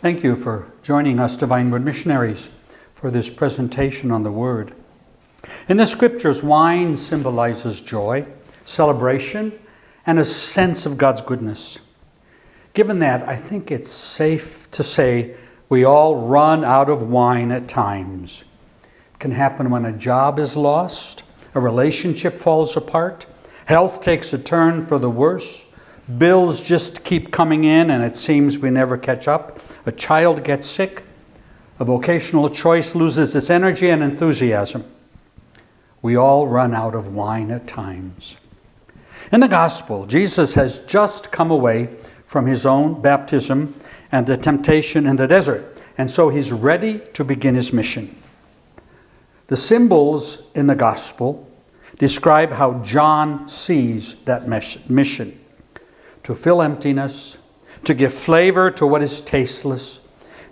Thank you for joining us, Divine Word Missionaries, for this presentation on the Word. In the Scriptures, wine symbolizes joy, celebration, and a sense of God's goodness. Given that, I think it's safe to say we all run out of wine at times. It can happen when a job is lost, a relationship falls apart, health takes a turn for the worse, bills just keep coming in and it seems we never catch up, a child gets sick, a vocational choice loses its energy and enthusiasm. We all run out of wine at times. In the Gospel, Jesus has just come away from his own baptism and the temptation in the desert, and so he's ready to begin his mission. The symbols in the Gospel describe how John sees that mission: to fill emptiness, to give flavor to what is tasteless,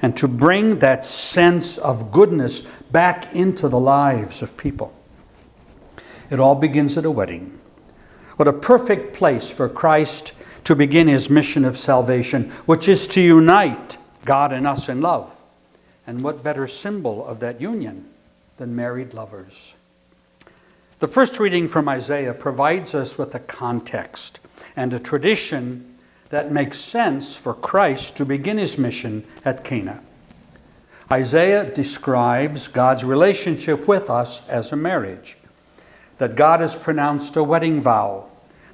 and to bring that sense of goodness back into the lives of people. It all begins at a wedding. What a perfect place for Christ to begin his mission of salvation, which is to unite God and us in love. And what better symbol of that union than married lovers? The first reading from Isaiah provides us with a context and a tradition that makes sense for Christ to begin his mission at Cana. Isaiah describes God's relationship with us as a marriage, that God has pronounced a wedding vow,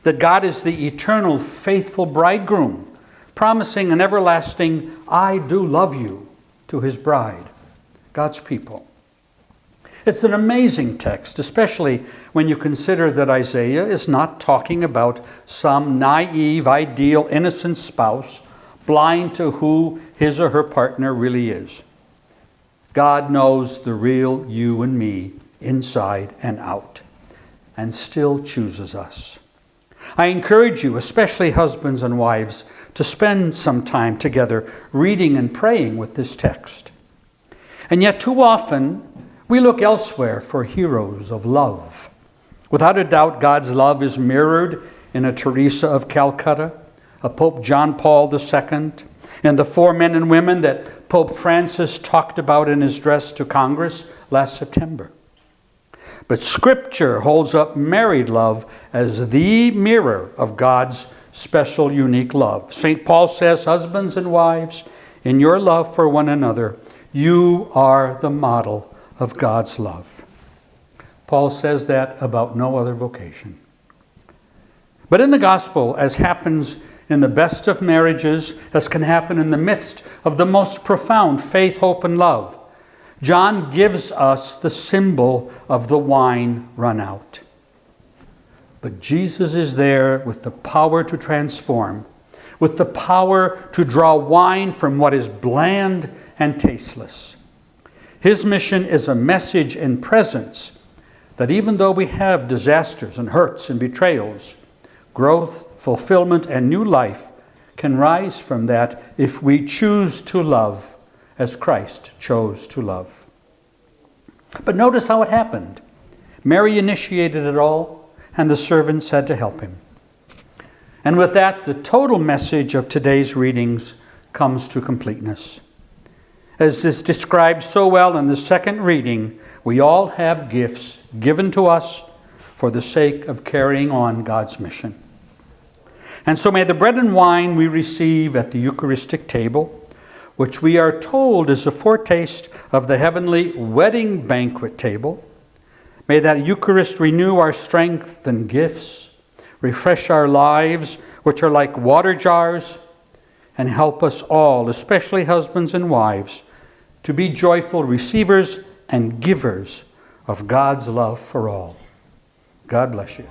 that God is the eternal faithful bridegroom, promising an everlasting "I do love you" to his bride, God's people. It's an amazing text, especially when you consider that Isaiah is not talking about some naive, ideal, innocent spouse blind to who his or her partner really is. God knows the real you and me inside and out, and still chooses us. I encourage you, especially husbands and wives, to spend some time together reading and praying with this text. And yet too often, we look elsewhere for heroes of love. Without a doubt, God's love is mirrored in a Teresa of Calcutta, a Pope John Paul II, and the four men and women that Pope Francis talked about in his address to Congress last September. But Scripture holds up married love as the mirror of God's special, unique love. St. Paul says, "Husbands and wives, in your love for one another, you are the model of God's love." Paul says that about no other vocation. But in the gospel, as happens in the best of marriages, as can happen in the midst of the most profound faith, hope, and love, John gives us the symbol of the wine run out. But Jesus is there with the power to transform, with the power to draw wine from what is bland and tasteless. His mission is a message and presence that even though we have disasters and hurts and betrayals, growth, fulfillment, and new life can rise from that if we choose to love as Christ chose to love. But notice how it happened. Mary initiated it all, and the servants had to help him. And with that, the total message of today's readings comes to completeness. As is described so well in the second reading, we all have gifts given to us for the sake of carrying on God's mission. And so may the bread and wine we receive at the Eucharistic table, which we are told is a foretaste of the heavenly wedding banquet table, may that Eucharist renew our strength and gifts, refresh our lives, which are like water jars, and help us all, especially husbands and wives, to be joyful receivers and givers of God's love for all. God bless you.